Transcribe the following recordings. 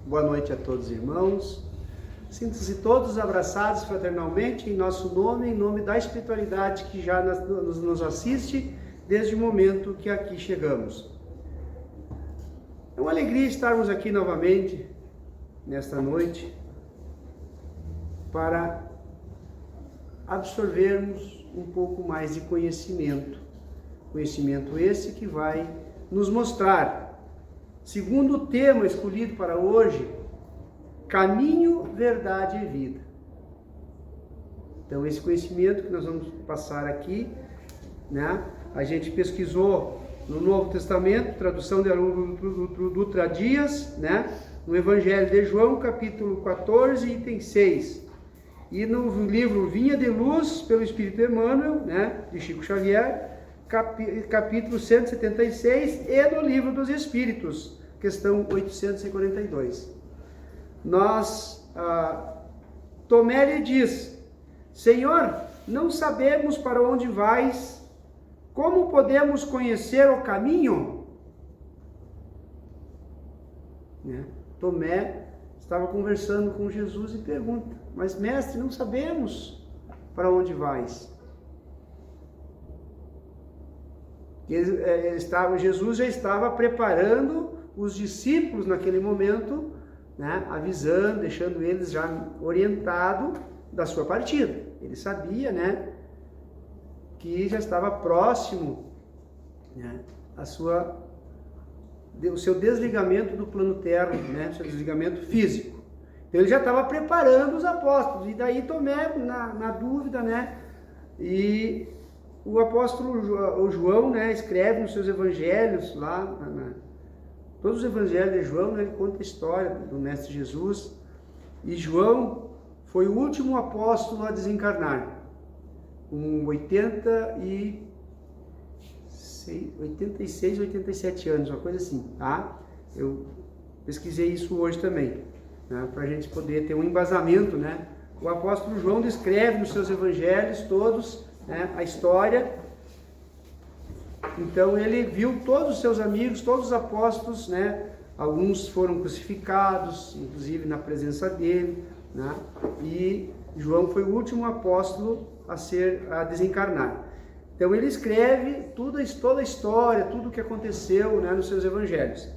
Boa noite a todos, irmãos. Sintam-se todos abraçados fraternalmente em nosso nome, em nome da espiritualidade que já nos assiste desde o momento que aqui chegamos. É uma alegria estarmos aqui novamente, nesta noite, para absorvermos um pouco mais de conhecimento. Conhecimento esse que vai nos mostrar, segundo o tema escolhido para hoje, caminho, verdade e vida. Então, esse conhecimento que nós vamos passar aqui, né? A gente pesquisou no Novo Testamento, tradução de Haroldo Dutra Dias, né? No Evangelho de João, capítulo 14, item 6. E no livro Vinha de Luz, pelo Espírito Emmanuel, né? De Chico Xavier, capítulo 176, e no Livro dos Espíritos, questão 842. Tomé lhe diz: Senhor, não sabemos para onde vais, como podemos conhecer o caminho? Tomé estava conversando com Jesus e pergunta: mas mestre, não sabemos para onde vais. Jesus já estava preparando os discípulos naquele momento, né, avisando, deixando eles já orientados da sua partida. Ele sabia, né, que já estava próximo, né, o seu desligamento do plano terra, né, o seu desligamento físico. Então ele já estava preparando os apóstolos, e daí Tomé na dúvida, né, e o apóstolo João, né, escreve nos seus evangelhos, todos os evangelhos de João, né, ele conta a história do Mestre Jesus, e João foi o último apóstolo a desencarnar, com 86, 87 anos, uma coisa assim, tá? Eu pesquisei isso hoje também, né, para a gente poder ter um embasamento, né? O apóstolo João descreve nos seus evangelhos todos, né, a história. Então ele viu todos os seus amigos, todos os apóstolos, né? Alguns foram crucificados, inclusive na presença dele, né? E João foi o último apóstolo a desencarnar. Então ele escreve toda a história, tudo o que aconteceu, né, nos seus evangelhos.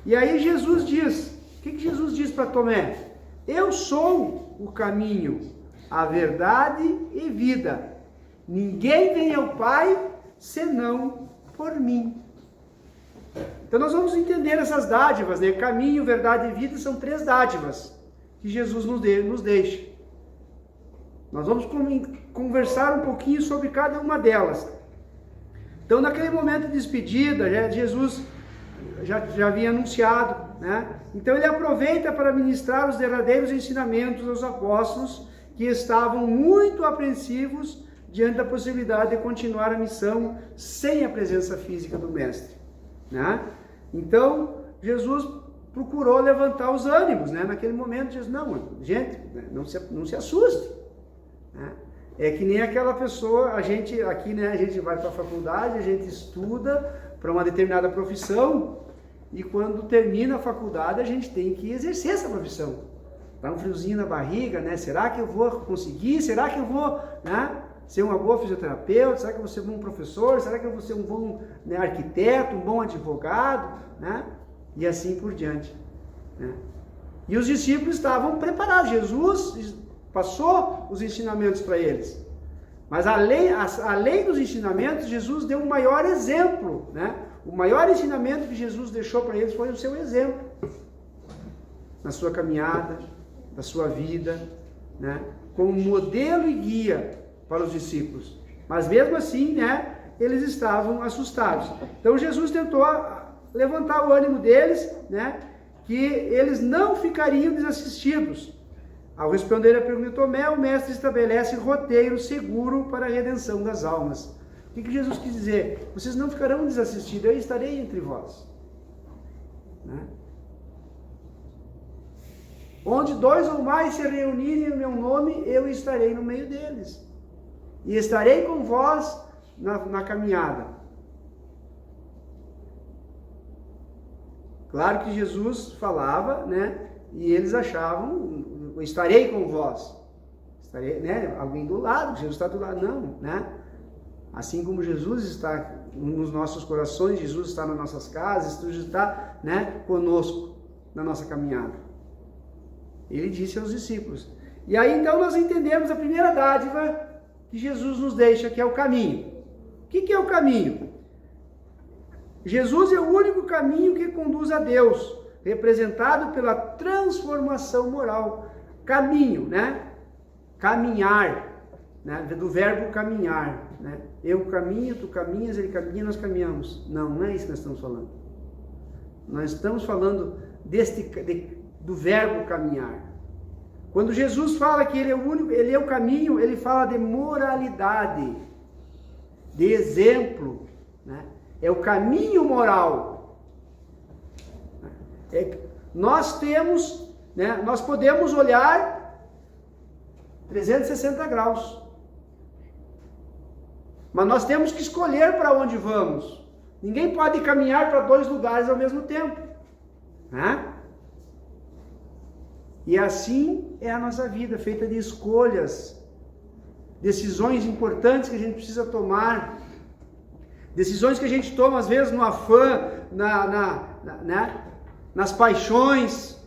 E aí Jesus diz, o que Jesus diz para Tomé? Eu sou o caminho, a verdade e vida. Ninguém vem ao Pai senão por mim. Então nós vamos entender essas dádivas, né? Caminho, verdade e vida são 3 dádivas que Jesus nos deixa. Nós vamos conversar um pouquinho sobre cada uma delas. Então, naquele momento de despedida, Jesus já havia anunciado, né? Então ele aproveita para ministrar os derradeiros ensinamentos aos apóstolos que estavam muito apreensivos diante da possibilidade de continuar a missão sem a presença física do Mestre, né? Então, Jesus procurou levantar os ânimos, né? Naquele momento, Jesus, gente, não se assuste, né? É que nem aquela pessoa, a gente vai para a faculdade, a gente estuda para uma determinada profissão, e quando termina a faculdade, a gente tem que exercer essa profissão. Dá um friozinho na barriga, né? Será que eu vou conseguir? Será que eu vou, né, ser uma boa fisioterapeuta? Será que eu vou ser um bom professor? Será que eu vou ser um bom, né, arquiteto, um bom advogado? Né? E assim por diante, né? E os discípulos estavam preparados. Jesus passou os ensinamentos para eles. Mas além dos ensinamentos, Jesus deu um maior exemplo, né? O maior ensinamento que Jesus deixou para eles foi o seu exemplo. Na sua caminhada, na sua vida, né? Como modelo e guia para os discípulos. Mas mesmo assim, né, eles estavam assustados. Então Jesus tentou levantar o ânimo deles, né, que eles não ficariam desassistidos. Ao responder a pergunta de Tomé, o Mestre estabelece roteiro seguro para a redenção das almas. O que Jesus quis dizer? Vocês não ficarão desassistidos, eu estarei entre vós, né? Onde 2 ou mais se reunirem em meu nome, eu estarei no meio deles. E estarei com vós na caminhada. Claro que Jesus falava, né, E eles achavam, eu estarei com vós. Estarei, né? Alguém do lado, Jesus está do lado. Não, né? Assim como Jesus está nos nossos corações, Jesus está nas nossas casas, Jesus está, né, conosco na nossa caminhada. Ele disse aos discípulos. E aí então nós entendemos a primeira dádiva que Jesus nos deixa, que é o caminho. O que é o caminho? Jesus é o único caminho que conduz a Deus, representado pela transformação moral. Caminho, né? Caminhar, né? Do verbo caminhar, né? Eu caminho, tu caminhas, ele caminha, nós caminhamos. Não é isso que nós estamos falando. Nós estamos falando do verbo caminhar. Quando Jesus fala que ele é o único, ele é o caminho, ele fala de moralidade, de exemplo, né? É o caminho moral. Nós temos, né? Nós podemos olhar 360 graus, mas nós temos que escolher para onde vamos. Ninguém pode caminhar para 2 lugares ao mesmo tempo, né? E assim é a nossa vida, feita de escolhas, decisões importantes que a gente precisa tomar, decisões que a gente toma às vezes no afã, né? Nas paixões,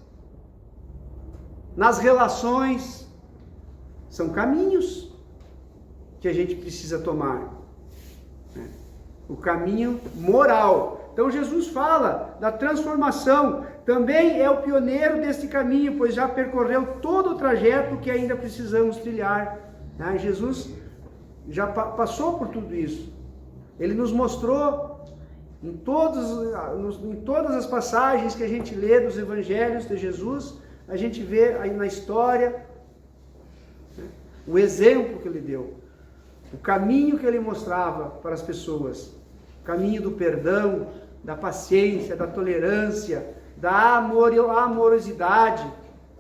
nas relações. São caminhos que a gente precisa tomar, né? O caminho moral. Então Jesus fala da transformação, também é o pioneiro deste caminho, pois já percorreu todo o trajeto que ainda precisamos trilhar, né? Jesus já passou por tudo isso. Ele nos mostrou em todas as passagens que a gente lê dos evangelhos de Jesus, a gente vê aí na história, né, o exemplo que ele deu, o caminho que ele mostrava para as pessoas, o caminho do perdão, da paciência, da tolerância, da amorosidade,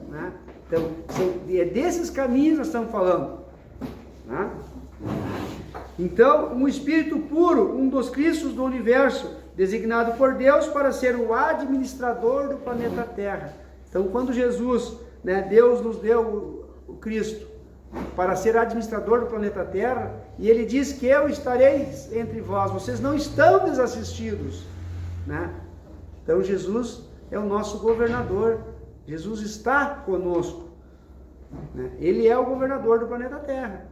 né? Então, é desses caminhos que nós estamos falando, né? Então, um espírito puro, um dos Cristos do universo, designado por Deus para ser o administrador do planeta Terra. Então, quando Jesus, né, Deus nos deu o Cristo para ser administrador do planeta Terra, e ele diz que eu estarei entre vós, vocês não estão desassistidos, né? Então Jesus é o nosso governador, Jesus está conosco, né? Ele é o governador do planeta Terra.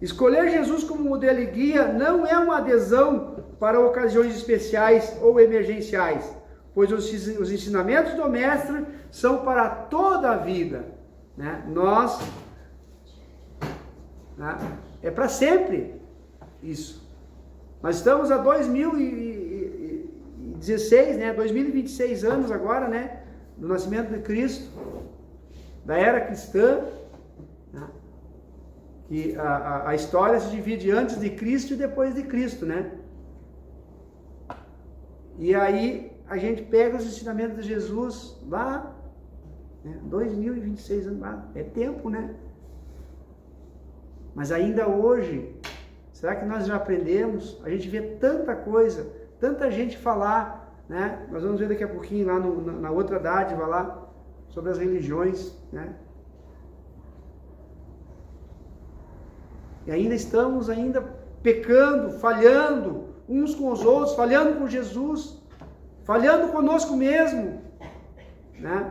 Escolher Jesus como modelo e guia não é uma adesão para ocasiões especiais ou emergenciais, pois os ensinamentos do Mestre são para toda a vida, né? Nós, né, é para sempre isso. Nós estamos há 2016, né, 2026 anos agora, né, do nascimento de Cristo, da era cristã, né, que a história se divide antes de Cristo e depois de Cristo, né? E aí a gente pega os ensinamentos de Jesus lá, né, 2026 anos lá, é tempo, né? Mas ainda hoje, será que nós já aprendemos? A gente vê tanta coisa, tanta gente falar, né? Nós vamos ver daqui a pouquinho lá na outra dádiva lá, sobre as religiões, né? E ainda estamos pecando, falhando uns com os outros, falhando com Jesus, falhando conosco mesmo, né?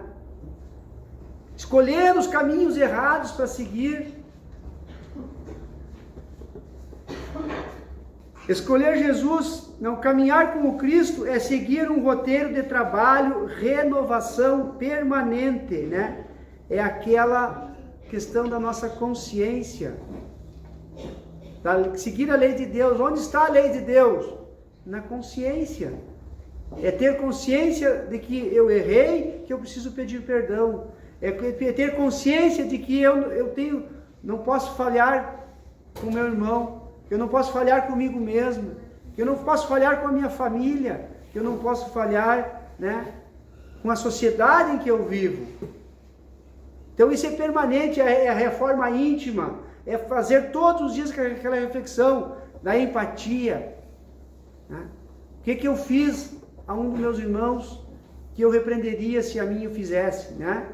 Escolhendo os caminhos errados para seguir. Escolher Jesus, não caminhar com o Cristo, é seguir um roteiro de trabalho, renovação permanente, né? É aquela questão da nossa consciência, seguir a lei de Deus. Onde está a lei de Deus? Na consciência. É ter consciência de que eu errei, que eu preciso pedir perdão. É ter consciência de que não posso falhar com meu irmão, que eu não posso falhar comigo mesmo, que eu não posso falhar com a minha família, que eu não posso falhar, né, com a sociedade em que eu vivo. Então isso é permanente, é a reforma íntima, é fazer todos os dias aquela reflexão da empatia, né? O que eu fiz a um dos meus irmãos que eu repreenderia se a mim o fizesse, né?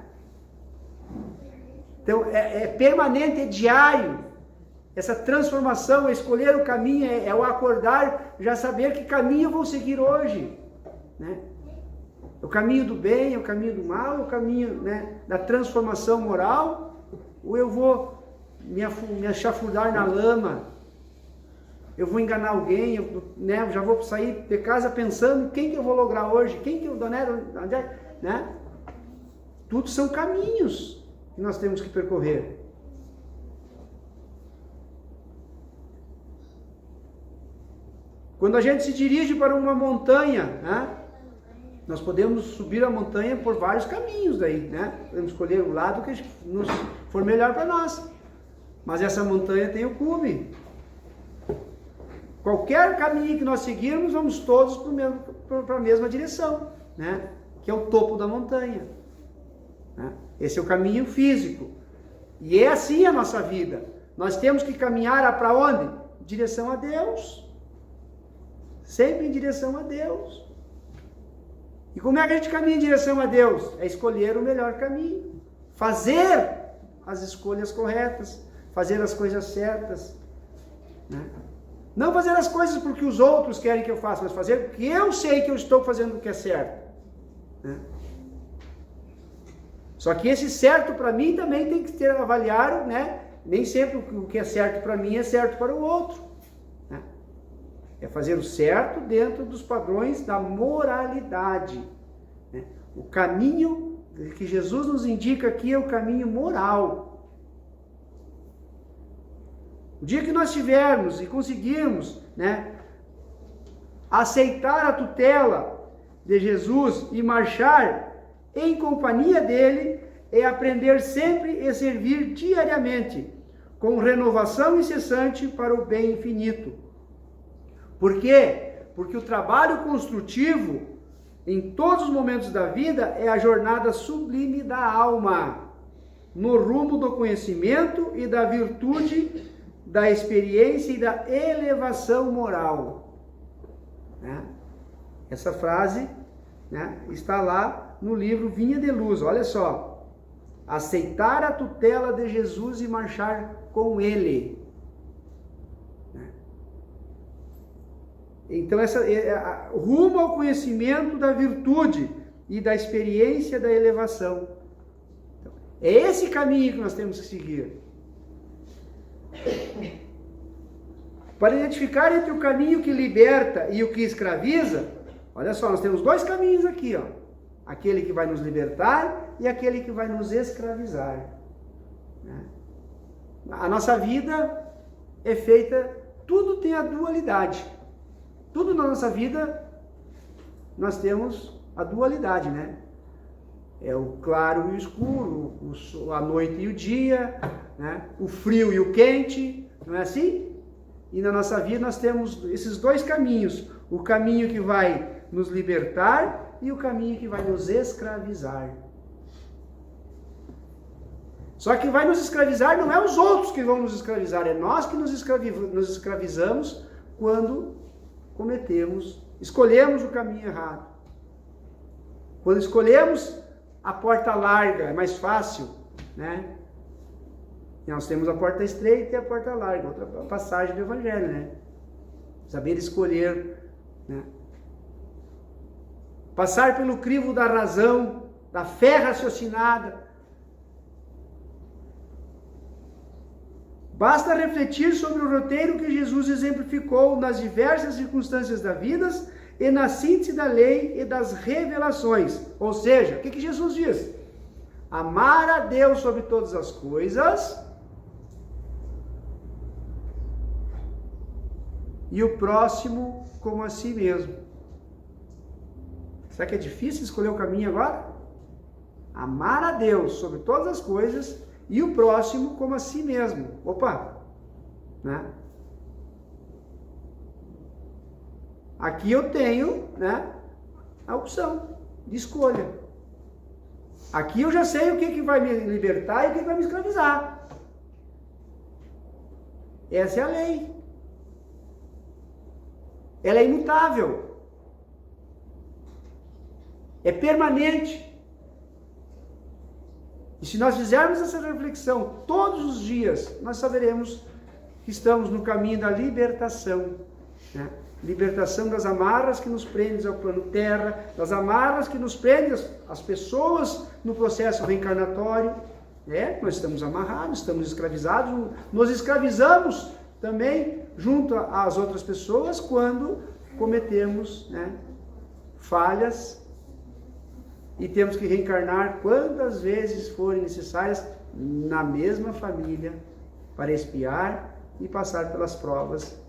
Então, é permanente, é diário. Essa transformação, é escolher o caminho, é o acordar, já saber que caminho eu vou seguir hoje, né? O caminho do bem, o caminho do mal, o caminho, né, da transformação moral, ou eu vou me chafurdar na lama, eu vou enganar alguém, né, já vou sair de casa pensando quem que eu vou lograr hoje, quem que eu, né? Tudo são caminhos que nós temos que percorrer. Quando a gente se dirige para uma montanha, né, nós podemos subir a montanha por vários caminhos daí, né? Podemos escolher o lado que nos for melhor para nós. Mas essa montanha tem o cume. Qualquer caminho que nós seguirmos, vamos todos para a mesma direção, né? Que é o topo da montanha, né? Esse é o caminho físico. E é assim a nossa vida. Nós temos que caminhar para onde? Em direção a Deus. Sempre em direção a Deus. E como é que a gente caminha em direção a Deus? É escolher o melhor caminho. Fazer as escolhas corretas. Fazer as coisas certas, né? Não fazer as coisas porque os outros querem que eu faça, mas fazer porque eu sei que eu estou fazendo o que é certo, né? Só que esse certo para mim também tem que ter avaliado, né? Nem sempre o que é certo para mim é certo para o outro, né? É fazer o certo dentro dos padrões da moralidade, né? O caminho que Jesus nos indica aqui é o caminho moral. O dia que nós tivermos e conseguirmos, né, aceitar a tutela de Jesus e marchar em companhia dele, é aprender sempre e servir diariamente, com renovação incessante para o bem infinito. Por quê? Porque o trabalho construtivo, em todos os momentos da vida, é a jornada sublime da alma, no rumo do conhecimento e da virtude, da experiência e da elevação moral, né? Essa frase, né, está lá no livro Vinha de Luz. Olha só: aceitar a tutela de Jesus e marchar com ele, né? Então rumo ao conhecimento da virtude e da experiência da elevação. Então, é esse caminho que nós temos que seguir. Para identificar entre o caminho que liberta e o que escraviza, olha só, nós temos dois caminhos aqui, ó. Aquele que vai nos libertar e aquele que vai nos escravizar, né? A nossa vida é feita, tudo tem a dualidade. Tudo na nossa vida nós temos a dualidade, né? É o claro e o escuro, a noite e o dia, né? O frio e o quente, não é assim? E na nossa vida nós temos esses dois caminhos: o caminho que vai nos libertar e o caminho que vai nos escravizar. Só que vai nos escravizar não é os outros que vão nos escravizar, é nós que nos escravizamos quando escolhemos o caminho errado. Quando escolhemos a porta larga, é mais fácil, né? E nós temos a porta estreita e a porta larga, outra passagem do Evangelho, né? Saber escolher, né? Passar pelo crivo da razão, da fé raciocinada. Basta refletir sobre o roteiro que Jesus exemplificou nas diversas circunstâncias da vida e na síntese da lei e das revelações. Ou seja, o que Jesus diz? Amar a Deus sobre todas as coisas e o próximo como a si mesmo. Será que é difícil escolher o caminho agora? Amar a Deus sobre todas as coisas e o próximo como a si mesmo. Opa! Né? Aqui eu tenho, né, a opção de escolha. Aqui eu já sei o que vai me libertar e o que vai me escravizar. Essa é a lei. Ela é imutável. é permanente. E se nós fizermos essa reflexão todos os dias, nós saberemos que estamos no caminho da libertação, né? Libertação das amarras que nos prendem ao plano terra, das amarras que nos prendem as pessoas no processo reencarnatório. Nós estamos amarrados, estamos escravizados, nos escravizamos também junto às outras pessoas quando cometemos, né, falhas, e temos que reencarnar quantas vezes forem necessárias na mesma família para expiar e passar pelas provas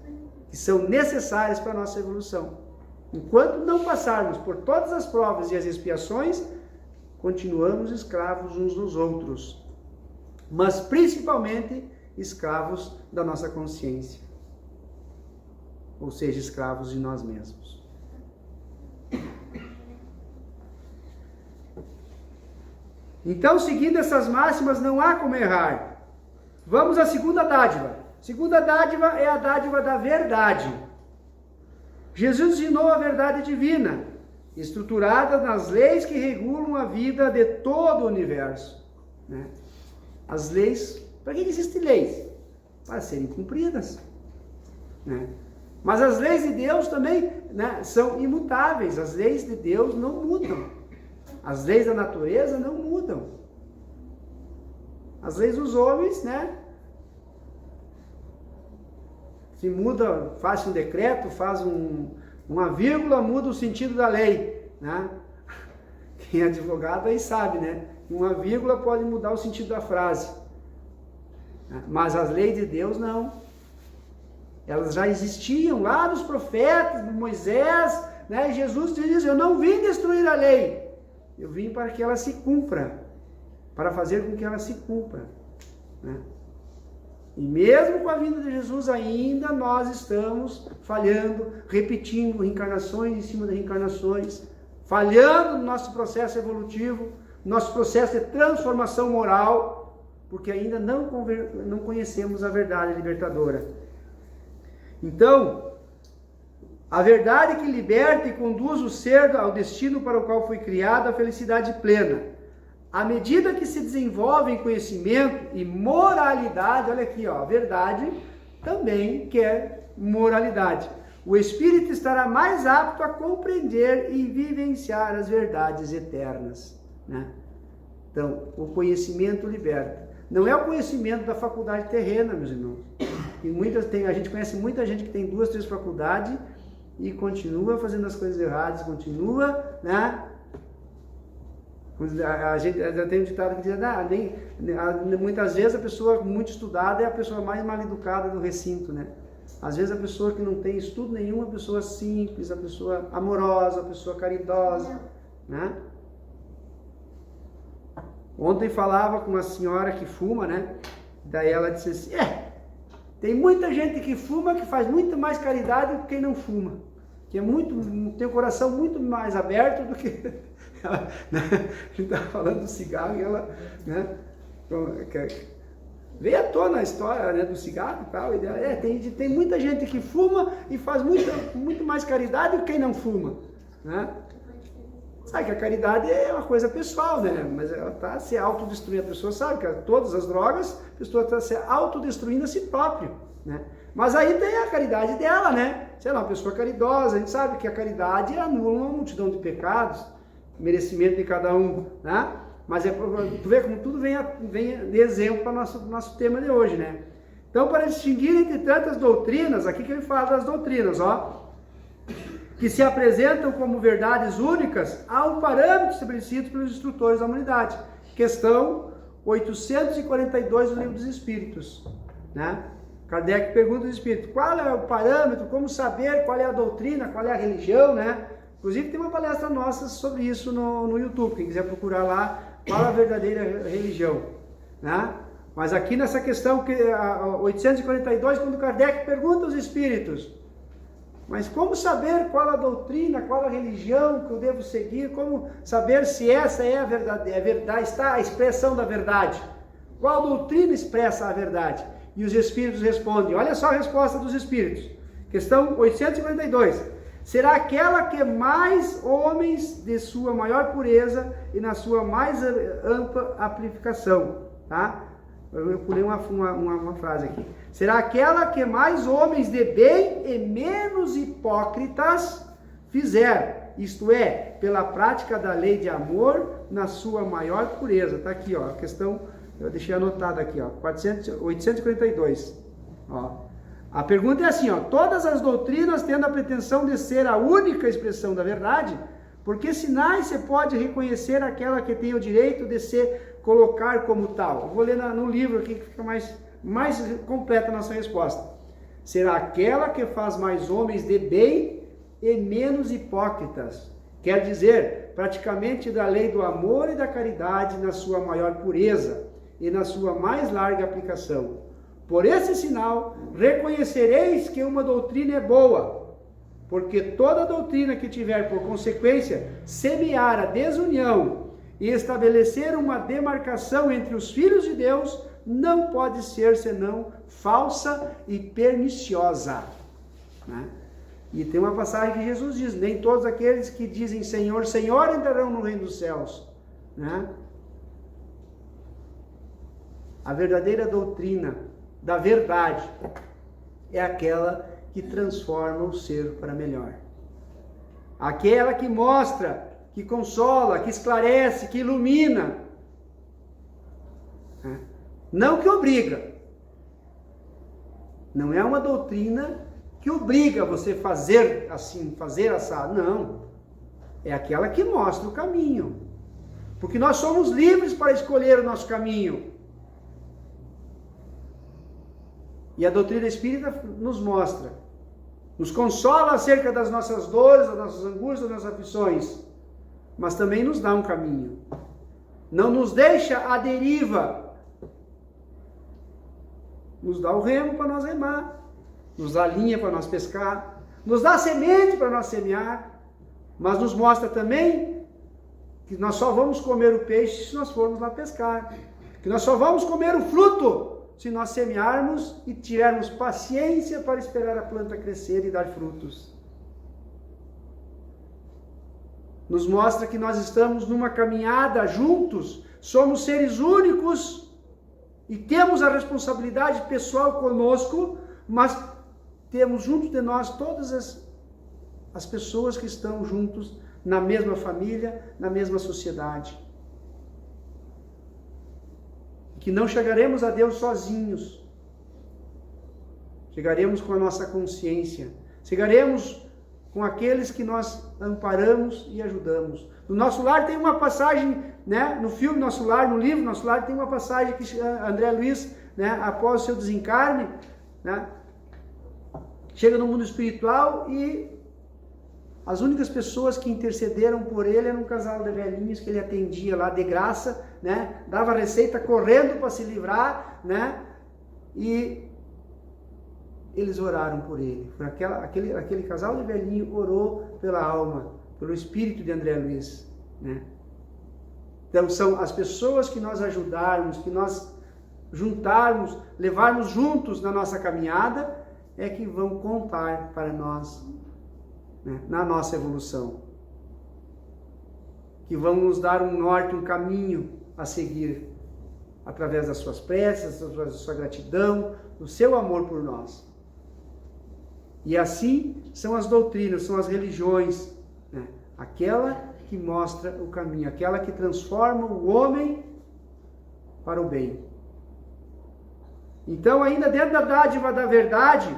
que são necessárias para a nossa evolução. Enquanto não passarmos por todas as provas e as expiações, continuamos escravos uns dos outros, mas principalmente escravos da nossa consciência, ou seja, escravos de nós mesmos. Então, seguindo essas máximas, não há como errar. Vamos à segunda dádiva. Segunda dádiva é a dádiva da verdade. Jesus ensinou a verdade divina, estruturada nas leis que regulam a vida de todo o universo, né? As leis, para que existem leis? Para serem cumpridas, né? Mas as leis de Deus também, né, são imutáveis. As leis de Deus não mudam. As leis da natureza não mudam. As leis dos homens, né? Se muda, faz um decreto, faz uma vírgula, muda o sentido da lei, né? Quem é advogado aí sabe, né? Uma vírgula pode mudar o sentido da frase. Mas as leis de Deus não. Elas já existiam lá nos profetas, no Moisés, né? Jesus diz: eu não vim destruir a lei, eu vim para que ela se cumpra, para fazer com que ela se cumpra, né? E mesmo com a vinda de Jesus ainda nós estamos falhando, repetindo reencarnações em cima de reencarnações, falhando no nosso processo evolutivo, nosso processo de transformação moral, porque ainda não conhecemos a verdade libertadora. Então, a verdade que liberta e conduz o ser ao destino para o qual foi criado, a felicidade plena. À medida que se desenvolve em conhecimento e moralidade, olha aqui, ó, a verdade também quer moralidade. O espírito estará mais apto a compreender e vivenciar as verdades eternas, né? Então, o conhecimento liberta. Não é o conhecimento da faculdade terrena, meus irmãos. E a gente conhece muita gente que tem 2, 3 faculdades e continua fazendo as coisas erradas, continua, né? A gente já tem um ditado que diz, muitas vezes a pessoa muito estudada é a pessoa mais mal educada do recinto, né? Às vezes a pessoa que não tem estudo nenhum, a pessoa simples, a pessoa amorosa, a pessoa caridosa, né? Ontem falava com uma senhora que fuma, né? Daí ela disse assim, tem muita gente que fuma que faz muito mais caridade do que quem não fuma, que tem o coração muito mais aberto do que... Ela, né? A gente estava falando do cigarro e ela, né, veio à tona a história, né, do cigarro e tal. E tem muita gente que fuma e faz muito mais caridade do que quem não fuma, né? Sabe que a caridade é uma coisa pessoal, né? Mas ela está se autodestruindo. A pessoa sabe que todas as drogas, a pessoa está se autodestruindo a si próprio, né? Mas aí tem a caridade dela, né? Sei lá, uma pessoa caridosa, a gente sabe que a caridade anula uma multidão de pecados, merecimento de cada um, né? Mas tu vê como tudo vem de exemplo para o nosso tema de hoje, né? Então, para distinguir entre tantas doutrinas, aqui que ele fala das doutrinas, ó, que se apresentam como verdades únicas, há um parâmetro estabelecido pelos instrutores da humanidade. Questão 842 do Livro dos Espíritos, né? Kardec pergunta aos espíritos, qual é o parâmetro, como saber qual é a doutrina, qual é a religião, né? Inclusive tem uma palestra nossa sobre isso no YouTube, quem quiser procurar lá, qual a verdadeira religião, né? Mas aqui nessa questão, 842, quando Kardec pergunta aos espíritos, mas como saber qual a doutrina, qual a religião que eu devo seguir, como saber se essa é a verdade, está a expressão da verdade, qual doutrina expressa a verdade? E os espíritos respondem, olha só a resposta dos espíritos, questão 842, será aquela que mais homens de sua maior pureza e na sua mais ampla aplicação, tá? Eu pulei uma frase aqui. Será aquela que mais homens de bem e menos hipócritas fizer, isto é, pela prática da lei de amor na sua maior pureza. Tá aqui, ó, a questão, eu deixei anotada aqui, ó, 842. Ó. A pergunta é assim, ó, todas as doutrinas tendo a pretensão de ser a única expressão da verdade, por que sinais você pode reconhecer aquela que tem o direito de se colocar como tal? Eu vou ler no livro aqui que fica mais completa a nossa resposta. Será aquela que faz mais homens de bem e menos hipócritas. Quer dizer, praticamente da lei do amor e da caridade na sua maior pureza e na sua mais larga aplicação. Por esse sinal, reconhecereis que uma doutrina é boa, porque toda doutrina que tiver por consequência semear a desunião e estabelecer uma demarcação entre os filhos de Deus, não pode ser senão falsa e perniciosa. Né? E tem uma passagem que Jesus diz, nem todos aqueles que dizem Senhor, Senhor entrarão no reino dos céus. Né? A verdadeira doutrina da verdade é aquela que transforma o ser para melhor. Aquela que mostra, que consola, que esclarece, que ilumina. Não que obriga. Não é uma doutrina que obriga você a fazer assim, fazer assado. Não. É aquela que mostra o caminho. Porque nós somos livres para escolher o nosso caminho. E a doutrina espírita nos mostra, nos consola acerca das nossas dores, das nossas angústias, das nossas aflições, mas também nos dá um caminho. Não nos deixa à deriva, nos dá o remo para nós remar, nos dá a linha para nós pescar, nos dá a semente para nós semear, mas nos mostra também que nós só vamos comer o peixe se nós formos lá pescar, que nós só vamos comer o fruto se nós semearmos e tivermos paciência para esperar a planta crescer e dar frutos. Nos mostra que nós estamos numa caminhada juntos, somos seres únicos e temos a responsabilidade pessoal conosco, mas temos junto de nós todas as pessoas que estão juntos na mesma família, na mesma sociedade. Que não chegaremos a Deus sozinhos, chegaremos com a nossa consciência, chegaremos com aqueles que nós amparamos e ajudamos. No Nosso Lar tem uma passagem, né, no filme Nosso Lar, no livro Nosso Lar, tem uma passagem que André Luiz, né, após o seu desencarne, né, chega no mundo espiritual e as únicas pessoas que intercederam por ele eram um casal de velhinhos que ele atendia lá de graça, né? Dava receita correndo para se livrar, né? E eles oraram por ele. Foi aquele casal de velhinho orou pela alma, pelo espírito de André Luiz, né? Então são as pessoas que nós ajudarmos, que nós juntarmos, levarmos juntos na nossa caminhada, é que vão contar para nós, né, na nossa evolução, que vão nos dar um norte, um caminho a seguir, através das suas preces, da sua gratidão, do seu amor por nós. E assim são as doutrinas, são as religiões, né? Aquela que mostra o caminho, aquela que transforma o homem para o bem. Então, ainda dentro da dádiva da verdade,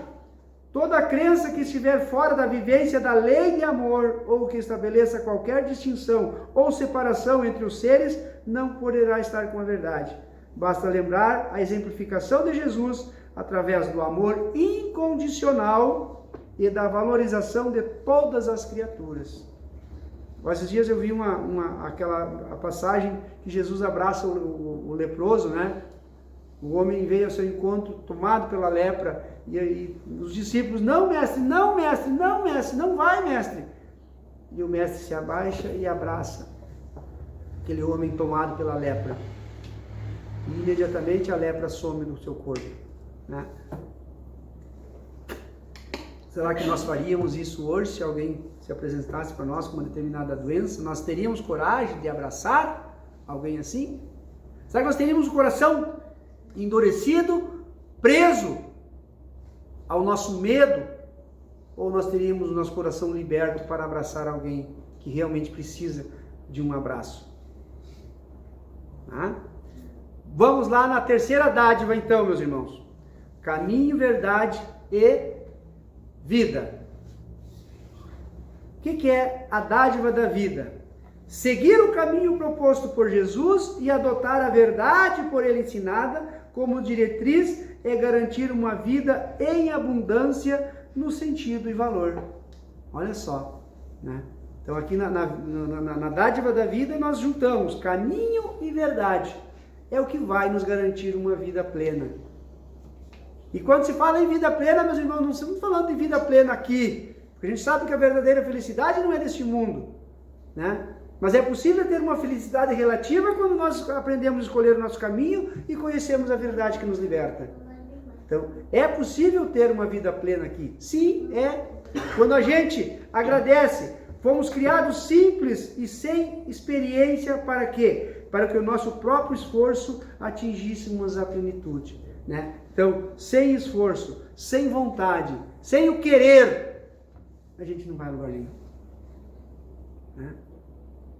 toda crença que estiver fora da vivência da lei de amor, ou que estabeleça qualquer distinção ou separação entre os seres, não poderá estar com a verdade. Basta lembrar a exemplificação de Jesus através do amor incondicional e da valorização de todas as criaturas. Esses dias eu vi aquela passagem que Jesus abraça o leproso, né? O homem veio ao seu encontro tomado pela lepra e os discípulos, não mestre, não mestre, não mestre, não vai mestre. E o mestre se abaixa e abraça aquele homem tomado pela lepra. E imediatamente a lepra some do seu corpo, né? Será que nós faríamos isso hoje se alguém se apresentasse para nós com uma determinada doença? Nós teríamos coragem de abraçar alguém assim? Será que nós teríamos o coração endurecido, preso ao nosso medo? Ou nós teríamos o nosso coração liberto para abraçar alguém que realmente precisa de um abraço? Tá? Vamos lá na terceira dádiva então, meus irmãos. Caminho, verdade e vida. O que é a dádiva da vida? Seguir o caminho proposto por Jesus e adotar a verdade por ele ensinada como diretriz é garantir uma vida em abundância no sentido e valor. Olha só, né? Então aqui na dádiva da vida nós juntamos caminho e verdade. É o que vai nos garantir uma vida plena. E quando se fala em vida plena, meus irmãos, não estamos falando de vida plena aqui, porque a gente sabe que a verdadeira felicidade não é deste mundo, né? Mas é possível ter uma felicidade relativa quando nós aprendemos a escolher o nosso caminho e conhecemos a verdade que nos liberta. Então, é possível ter uma vida plena aqui? Sim, é. Quando a gente agradece, fomos criados simples e sem experiência para quê? Para que o nosso próprio esforço atingíssemos a plenitude, né? Então, sem esforço, sem vontade, sem o querer, a gente não vai a lugar nenhum, né?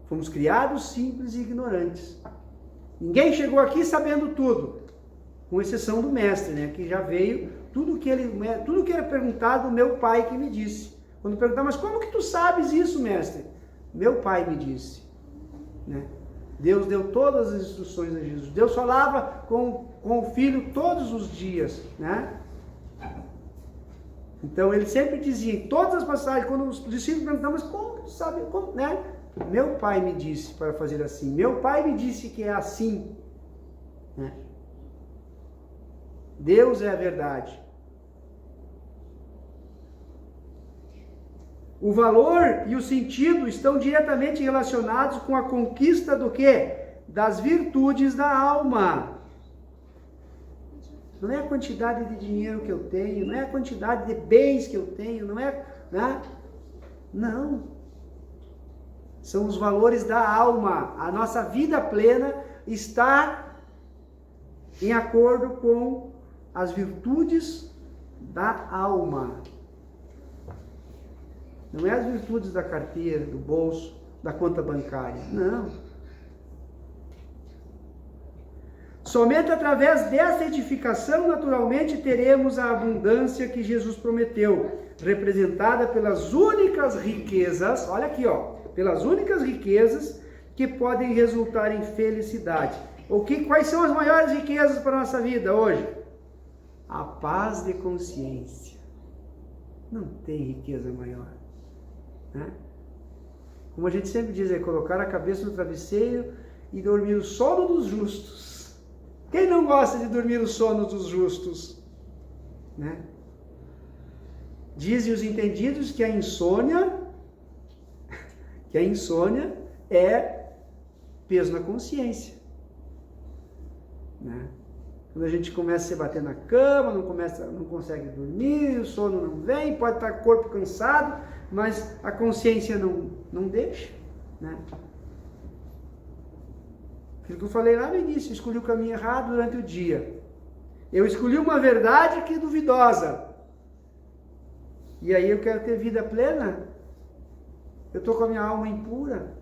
Fomos criados simples e ignorantes. Ninguém chegou aqui sabendo tudo, com exceção do mestre, né? Que já veio, tudo que era perguntado, meu pai que me disse. Quando perguntar, mas como que tu sabes isso, mestre? Meu pai me disse, né? Deus deu todas as instruções a Jesus. Deus falava com o filho todos os dias, né? Então ele sempre dizia, em todas as passagens, quando os discípulos perguntavam, mas como tu sabe, como, né? Meu pai me disse para fazer assim. Meu pai me disse que é assim, né? Deus é a verdade. O valor e o sentido estão diretamente relacionados com a conquista do quê? Das virtudes da alma. Não é a quantidade de dinheiro que eu tenho, não é a quantidade de bens que eu tenho, não é, né? Não. São os valores da alma. A nossa vida plena está em acordo com as virtudes da alma. Não é as virtudes da carteira, do bolso, da conta bancária. Não. Somente através dessa edificação, naturalmente, teremos a abundância que Jesus prometeu, representada pelas únicas riquezas, olha aqui, ó, pelas únicas riquezas que podem resultar em felicidade. Quais são as maiores riquezas para a nossa vida hoje? A paz de consciência. Não tem riqueza maior, né? Como a gente sempre diz, é colocar a cabeça no travesseiro e dormir o sono dos justos. Quem não gosta de dormir o sono dos justos, né? Dizem os entendidos que a insônia é peso na consciência, né? Quando a gente começa a se bater na cama, não consegue dormir, o sono não vem, pode estar com o corpo cansado, mas a consciência não deixa, né? Aquilo que eu falei lá no início, eu escolhi o caminho errado durante o dia. Eu escolhi uma verdade que é duvidosa. E aí eu quero ter vida plena. Eu estou com a minha alma impura.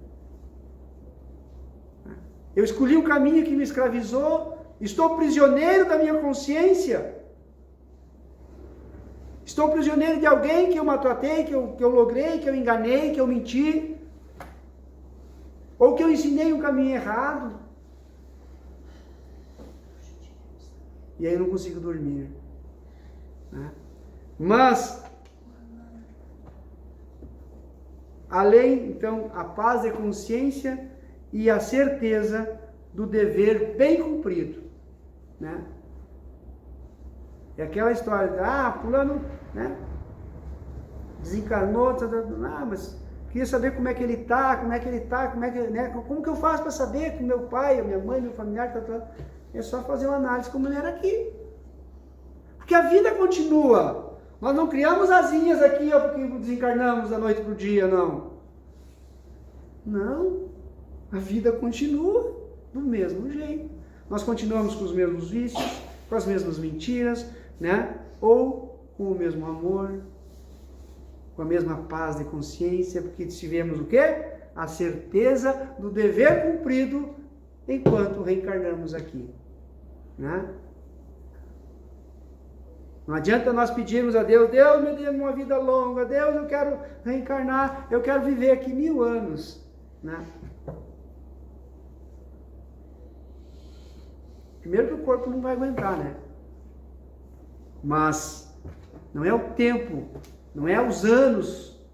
Eu escolhi um caminho que me escravizou. Estou prisioneiro da minha consciência. Estou prisioneiro de alguém que eu maltratei, que eu logrei, que eu enganei, que eu menti. Ou que eu ensinei um caminho errado. E aí eu não consigo dormir, né? Mas, além, então, a paz de consciência e a certeza do dever bem cumprido, né? É aquela história, fulano, né, desencarnou, mas queria saber como é que ele está, né, como que eu faço para saber que meu pai, minha mãe, meu familiar, é só fazer uma análise como ele era aqui. Porque a vida continua. Nós não criamos asinhas aqui, ó, porque desencarnamos da noite para o dia, não. Não. A vida continua do mesmo jeito. Nós continuamos com os mesmos vícios, com as mesmas mentiras, né? Ou com o mesmo amor, com a mesma paz de consciência, porque tivemos o quê? A certeza do dever cumprido enquanto reencarnamos aqui, né? Não adianta nós pedirmos a Deus, Deus me dê uma vida longa, Deus eu quero reencarnar, eu quero viver aqui 1000 anos, né? Primeiro que o corpo não vai aguentar, né? Mas não é o tempo, não é os anos,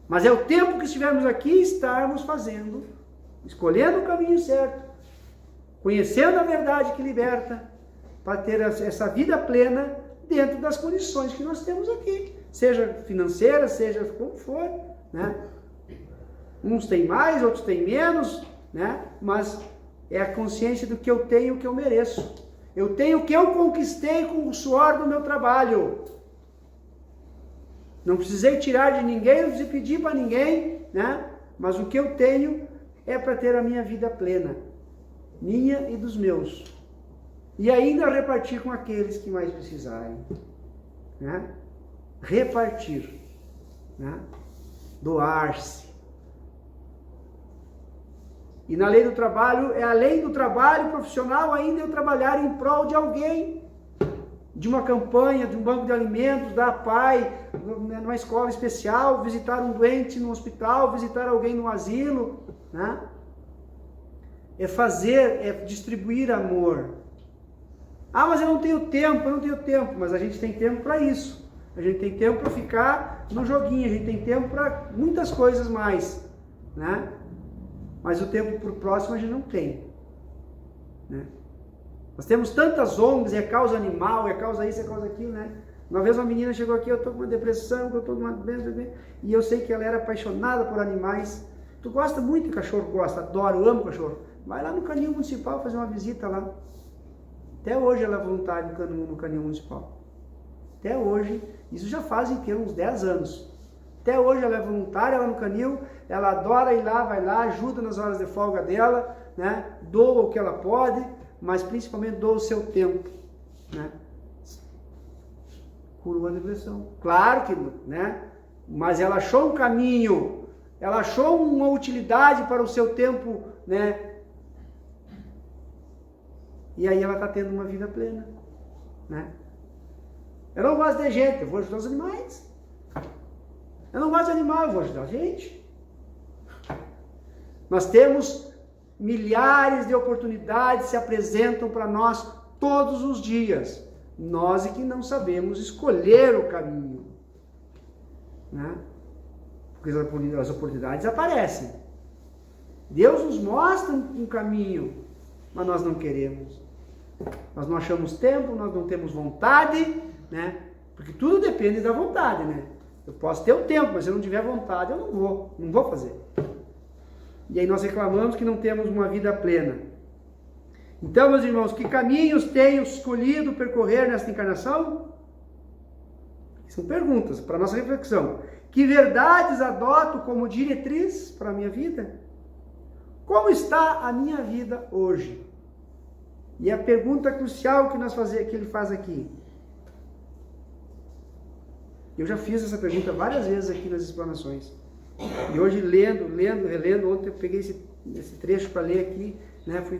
mas é o tempo que estivermos aqui estarmos fazendo, escolhendo o caminho certo, conhecendo a verdade que liberta, para ter essa vida plena dentro das condições que nós temos aqui, seja financeira, seja como for, né? Uns têm mais, outros têm menos, né? Mas é a consciência do que eu tenho, o que eu mereço. Eu tenho o que eu conquistei com o suor do meu trabalho. Não precisei tirar de ninguém, não precisei pedir para ninguém, né? Mas o que eu tenho é para ter a minha vida plena, minha e dos meus. E ainda repartir com aqueles que mais precisarem, né? Repartir, né? Doar-se. E na lei do trabalho, é além do trabalho profissional, ainda eu trabalhar em prol de alguém, de uma campanha, de um banco de alimentos, dar pai, numa escola especial, visitar um doente no hospital, visitar alguém no asilo, né? É fazer, é distribuir amor. Ah, mas eu não tenho tempo, mas a gente tem tempo para isso. A gente tem tempo para ficar no joguinho, a gente tem tempo para muitas coisas mais, né? Mas o tempo para o próximo a gente não tem, né? Nós temos tantas ONGs, é causa animal, é causa isso, é causa aquilo, né? Uma vez uma menina chegou aqui, eu estou com uma depressão, eu estou com uma doença, e eu sei que ela era apaixonada por animais. Tu gosta muito de cachorro? Gosta, adoro, amo cachorro. Vai lá no canil municipal fazer uma visita lá. Até hoje ela é voluntária no canil municipal. Até hoje, isso já fazem uns 10 anos. Até hoje ela é voluntária lá no canil, ela adora ir lá, vai lá, ajuda nas horas de folga dela, né? Doa o que ela pode, mas principalmente doa o seu tempo, né? Curou a depressão. Claro que, né? Mas ela achou um caminho, ela achou uma utilidade para o seu tempo, né? E aí ela está tendo uma vida plena, né? Eu não gosto de gente, eu vou ajudar os animais. Eu não gosto de animal, eu vou ajudar a gente. Nós temos milhares de oportunidades que se apresentam para nós todos os dias. Nós é que não sabemos escolher o caminho, né? Porque as oportunidades aparecem. Deus nos mostra um caminho, mas nós não queremos. Nós não achamos tempo, nós não temos vontade, né? Porque tudo depende da vontade, né? Eu posso ter o tempo, mas se eu não tiver vontade, eu não vou fazer. E aí nós reclamamos que não temos uma vida plena. Então, meus irmãos, que caminhos tenho escolhido percorrer nesta encarnação? São perguntas para a nossa reflexão. Que verdades adoto como diretriz para a minha vida? Como está a minha vida hoje? E a pergunta crucial que ele faz aqui. Eu já fiz essa pergunta várias vezes aqui nas explanações. E hoje, relendo, ontem eu peguei esse trecho para ler aqui, né? Fui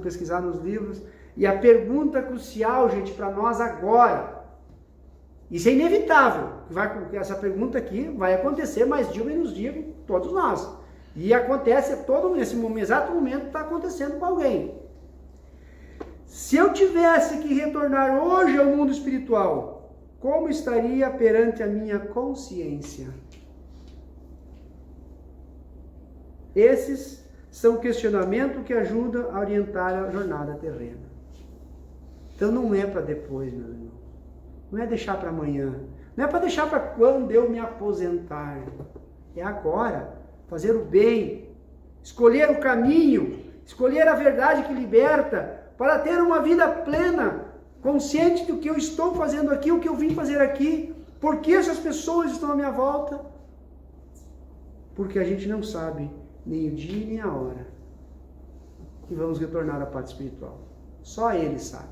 pesquisar nos livros. E a pergunta crucial, gente, para nós agora, isso é inevitável. Essa pergunta aqui vai acontecer mais dia ou menos dia com todos nós. E acontece nesse exato momento, está acontecendo com alguém. Se eu tivesse que retornar hoje ao mundo espiritual, como estaria perante a minha consciência? Esses são questionamentos que ajudam a orientar a jornada terrena. Então não é para depois, meu irmão. Não é deixar para amanhã. Não é para deixar para quando eu me aposentar. É agora. Fazer o bem. Escolher o caminho. Escolher a verdade que liberta. Para ter uma vida plena. Consciente do que eu estou fazendo aqui, o que eu vim fazer aqui. Por que essas pessoas estão à minha volta? Porque a gente não sabe nem o dia nem a hora que vamos retornar à parte espiritual. Só Ele sabe.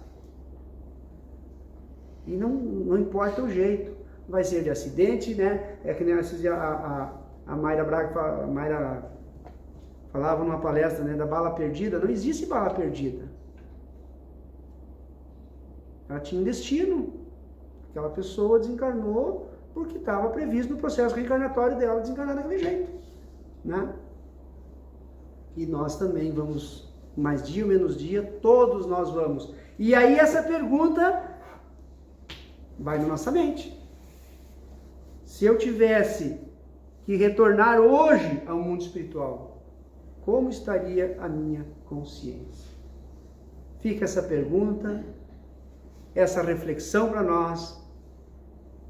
E não importa o jeito. Vai ser de acidente, né? É que nem a Mayra Braga, falava numa palestra, né, da bala perdida. Não existe bala perdida. Ela tinha um destino. Aquela pessoa desencarnou porque estava previsto no processo reencarnatório dela desencarnar daquele jeito, né? E nós também vamos, mais dia ou menos dia, todos nós vamos. E aí essa pergunta vai na nossa mente. Se eu tivesse que retornar hoje ao mundo espiritual, como estaria a minha consciência? Fica essa pergunta, essa reflexão para nós.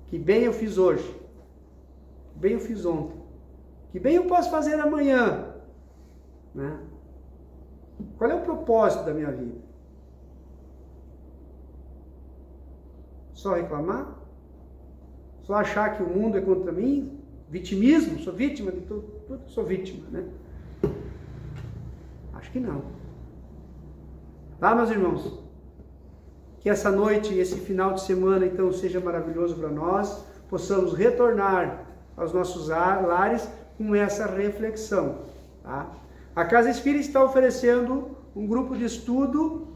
Que bem eu fiz hoje, que bem eu fiz ontem, que bem eu posso fazer amanhã, né? Qual é o propósito da minha vida? Só reclamar? Só achar que o mundo é contra mim? Vitimismo? Sou vítima de tudo, sou vítima, né? Acho que não. Tá, meus irmãos? Que essa noite, esse final de semana, então, seja maravilhoso para nós, possamos retornar aos nossos lares com essa reflexão, tá? A Casa Espírita está oferecendo um grupo de estudo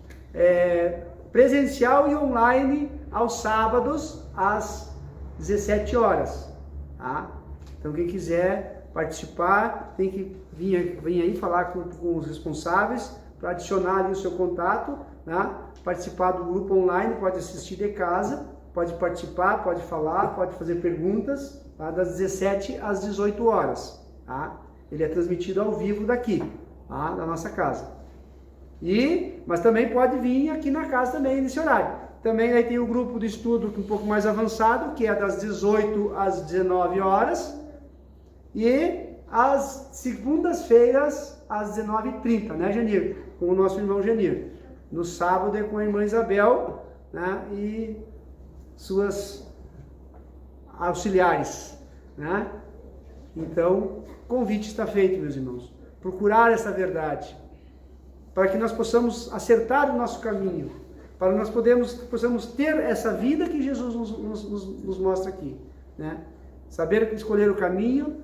presencial e online aos sábados, às 17 horas, tá? Então, quem quiser participar, tem que vir aí falar com os responsáveis para adicionar ali o seu contato, né? Participar do grupo online, pode assistir de casa, pode participar, pode falar, pode fazer perguntas, tá? Das 17 às 18 horas, tá? Ele é transmitido ao vivo daqui, tá? Da nossa casa. Mas também pode vir aqui na casa também nesse horário. Também aí tem o grupo de estudo um pouco mais avançado, que é das 18 às 19 horas, e às segundas-feiras às 19h30, né, Genir? Com o nosso irmão Genir. No sábado é com a irmã Isabel, né, e suas auxiliares, né? Então, o convite está feito, meus irmãos. Procurar essa verdade, para que nós possamos acertar o nosso caminho, para nós possamos ter essa vida que Jesus nos mostra aqui, né? Saber escolher o caminho,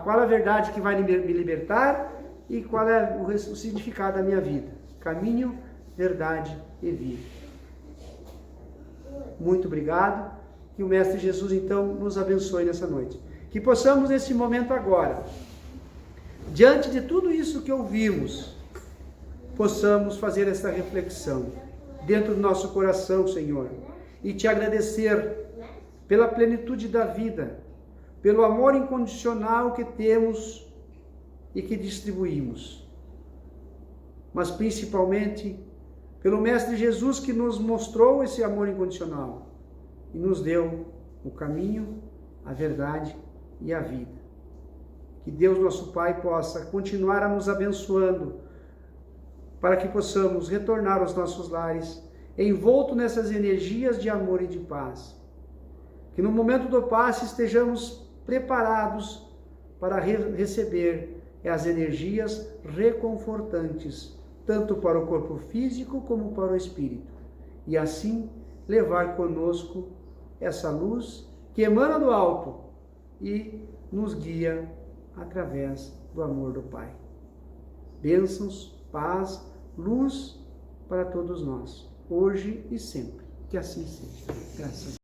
qual a verdade que vai me libertar e qual é o significado da minha vida. Caminho, verdade e vida. Muito obrigado. Que o Mestre Jesus, então, nos abençoe nessa noite. Que possamos, nesse momento agora, diante de tudo isso que ouvimos, possamos fazer essa reflexão dentro do nosso coração, Senhor, e te agradecer pela plenitude da vida, pelo amor incondicional que temos e que distribuímos, mas principalmente pelo Mestre Jesus que nos mostrou esse amor incondicional e nos deu o caminho, a verdade e a vida. Que Deus, nosso Pai, possa continuar a nos abençoando para que possamos retornar aos nossos lares envolto nessas energias de amor e de paz. Que no momento do passe estejamos preparados para receber as energias reconfortantes, tanto para o corpo físico como para o espírito, e assim levar conosco essa luz que emana do alto e nos guia através do amor do Pai. Bênçãos, paz, luz para todos nós, hoje e sempre. Que assim seja. Graças a Deus.